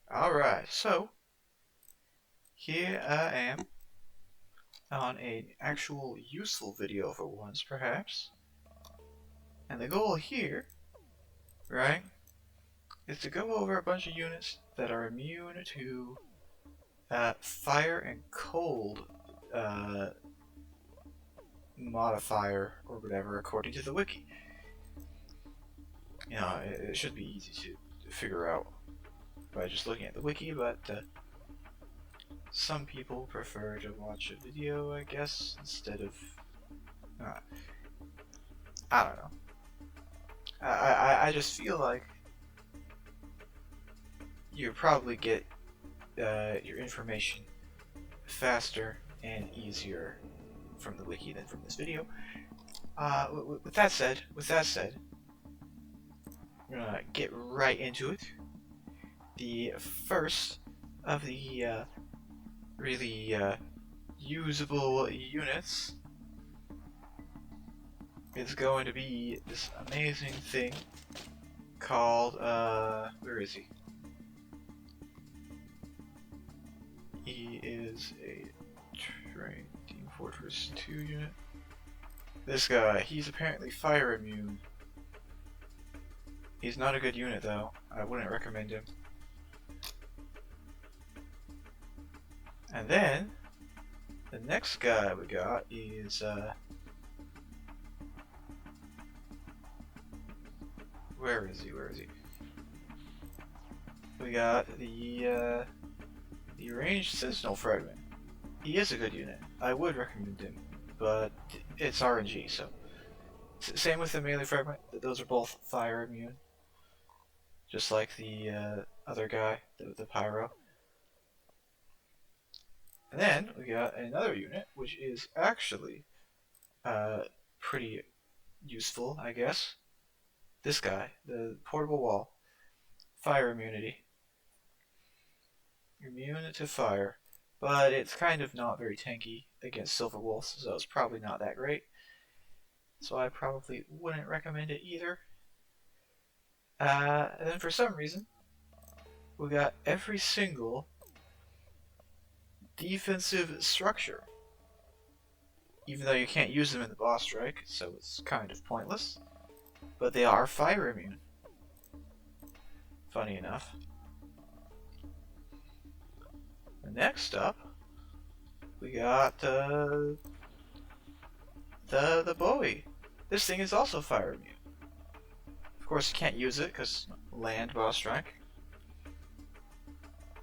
Alright, so here I am on an actual useful video for once, perhaps. And the goal here, right, is to go over a bunch of units that are immune to fire and cold uh, modifier or whatever according to the wiki. You know, it should be easy to figure out by just looking at the wiki, but some people prefer to watch a video, I guess, instead of I don't know. I just feel like you probably get your information faster and easier from the wiki than from this video. With that said, I'm gonna get right into it. The first of the really usable units is going to be this amazing thing called where is he? He is a train Team Fortress 2 unit. This guy, he's apparently fire immune. He's not a good unit though. I wouldn't recommend him. And then the next guy we got is where is he? We got the ranged sentinel fragment. He is a good unit. I would recommend him, but it's RNG, so same with the melee fragment. Those are both fire immune, just like the other guy, the pyro. And then we got another unit, which is actually pretty useful, I guess. This guy, the portable wall, fire immunity. Immune to fire, but it's kind of not very tanky against silver wolves, so it's probably not that great. So I probably wouldn't recommend it either. And then for some reason, we got every single defensive structure. Even though you can't use them in the boss strike, so it's kind of pointless. But they are fire immune. Funny enough. Next up, we got the Bowie. This thing is also fire immune. Of course, you can't use it because land boss strike.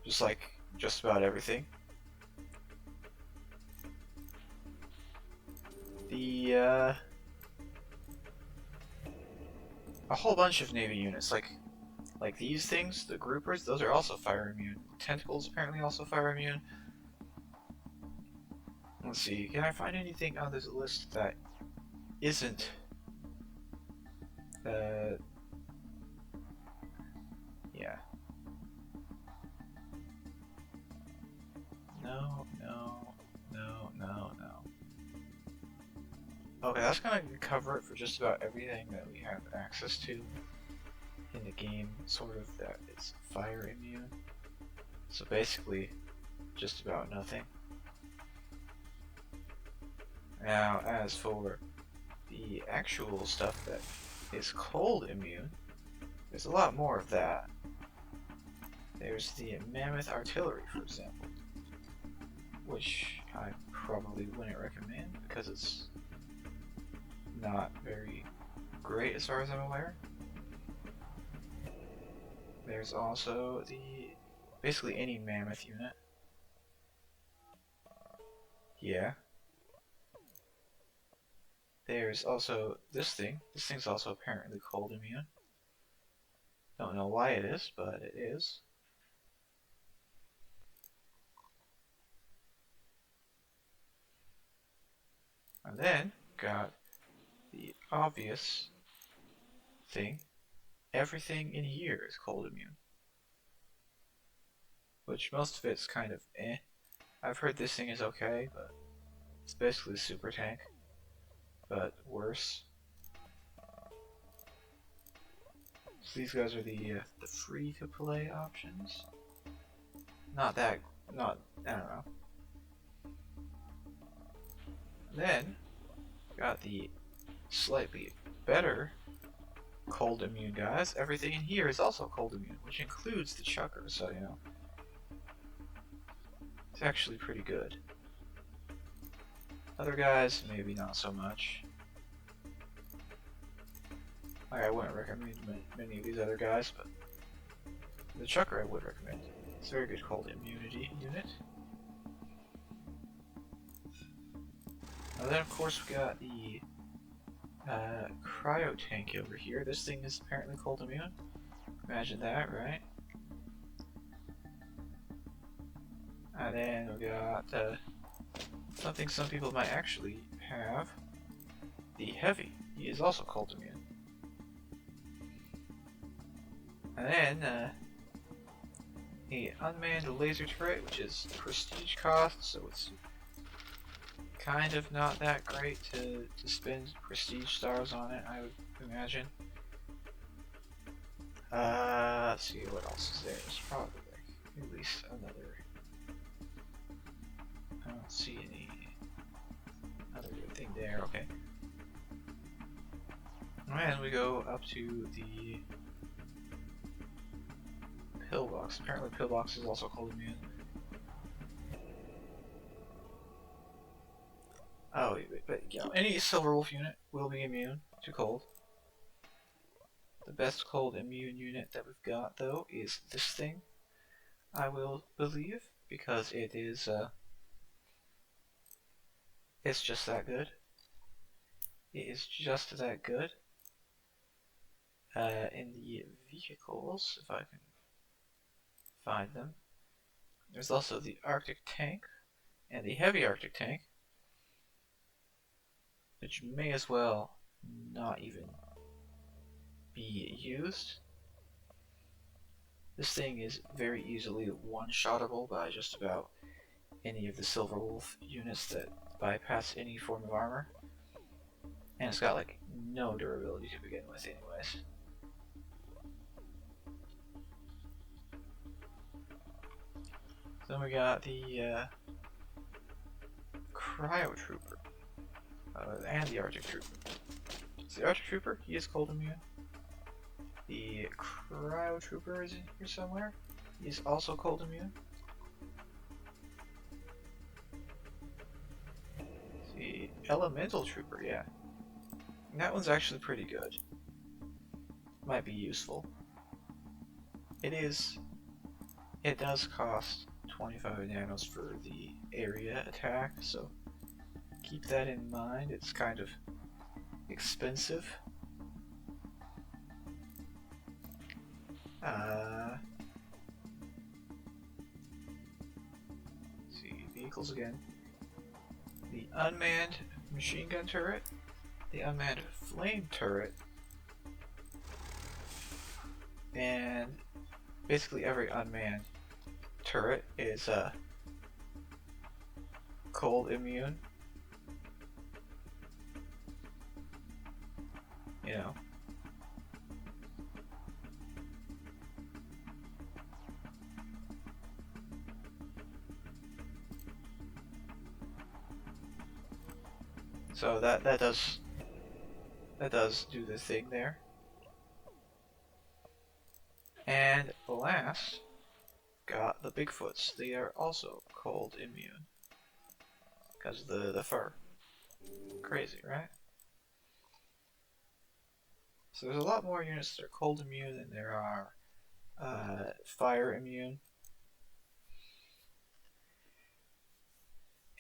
Just like just about everything. A whole bunch of Navy units, like these things, the groupers, those are also fire immune. Tentacles apparently also fire immune. Let's see, can I find anything on this list that isn't yeah. No. Okay, that's gonna cover it for just about everything that we have access to in the game, sort of, that is fire immune. So basically, just about nothing. Now, as for the actual stuff that is cold immune, there's a lot more of that. There's the mammoth artillery, for example, which I probably wouldn't recommend because it's not very great as far as I'm aware. There's also basically any mammoth unit. Yeah. There's also this thing. This thing's also apparently cold immune. Don't know why it is, but it is. And then got the obvious thing. Everything in here is cold immune. Which most of it's kind of eh. I've heard this thing is okay, but it's basically a super tank, but worse. So these guys are the free to play options. not that, not, I don't know. Then, got the slightly better cold immune guys. Everything in here is also cold immune, which includes the chucker, so you know. It's actually pretty good. Other guys, maybe not so much. Like, I wouldn't recommend many of these other guys, but the chucker I would recommend. It's a very good cold immunity unit. Now then, of course, we got the cryo tank over here. This thing is apparently cold immune. Imagine that, right? And then we got something some people might actually have. The heavy. He is also cold immune. And then the unmanned laser turret, which is prestige cost, so it's kind of not that great to spend prestige stars on it, I would imagine. Let's see what else is there. There's probably like at least another. I don't see any other good thing there. Okay. And we go up to the pillbox. Apparently, pillbox is also cold immune. Oh, but you know, any Silver Wolf unit will be immune to cold. The best cold immune unit that we've got, though, is this thing. I will believe, because it is it's just that good. It is just that good. In the vehicles, if I can find them, there's also the Arctic tank and the heavy Arctic tank, which may as well not even be used. This thing is very easily one-shottable by just about any of the Silver Wolf units that bypass any form of armor. And it's got like no durability to begin with anyways. Then we got the Cryo Trooper. And the Arctic Trooper. So the Arctic Trooper, he is cold immune. The Cryo Trooper is in here somewhere. He is also cold immune. The Elemental Trooper, yeah. And that one's actually pretty good. Might be useful. It does cost 25 nanos for the area attack, so keep that in mind. It's kind of expensive. Let's see, vehicles again. The unmanned machine gun turret, the unmanned flame turret, and basically every unmanned turret is cold immune. You know. So that does do the thing there. And last, got the Bigfoots. They are also cold immune because of the fur. Crazy, right? So there's a lot more units that are cold immune than there are fire immune.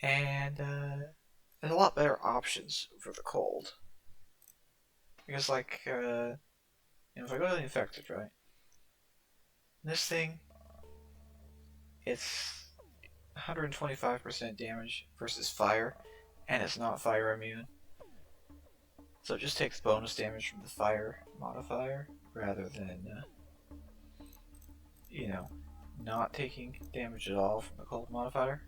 And there's a lot better options for the cold. Because like, you know, if I go to the infected, right? This thing, it's 125% damage versus fire, and it's not fire immune. So it just takes bonus damage from the fire modifier, rather than, you know, not taking damage at all from the cold modifier.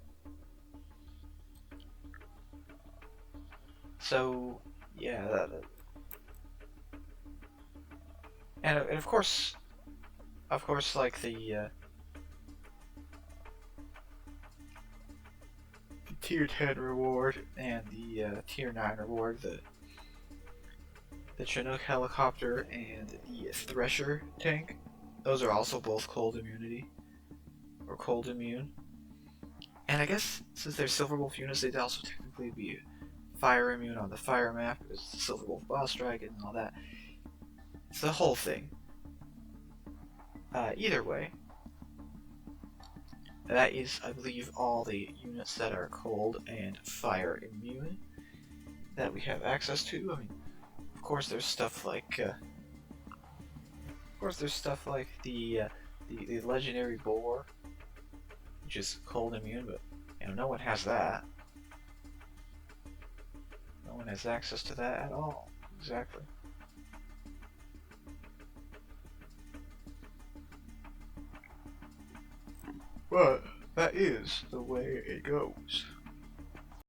So, yeah, and of course, like the tier 10 reward and the tier 9 reward, the Chinook helicopter and the Thresher tank. Those are also both cold immunity, or cold immune. And I guess since they're Silver Wolf units, they'd also technically be fire immune on the fire map, because it's the Silver Wolf boss dragon and all that. It's the whole thing. Either way, that is, I believe, all the units that are cold and fire immune that we have access to. I mean, of course, there's stuff like, the legendary boar, which is cold immune, but no one has that. No one has access to that at all. Exactly. But that is the way it goes.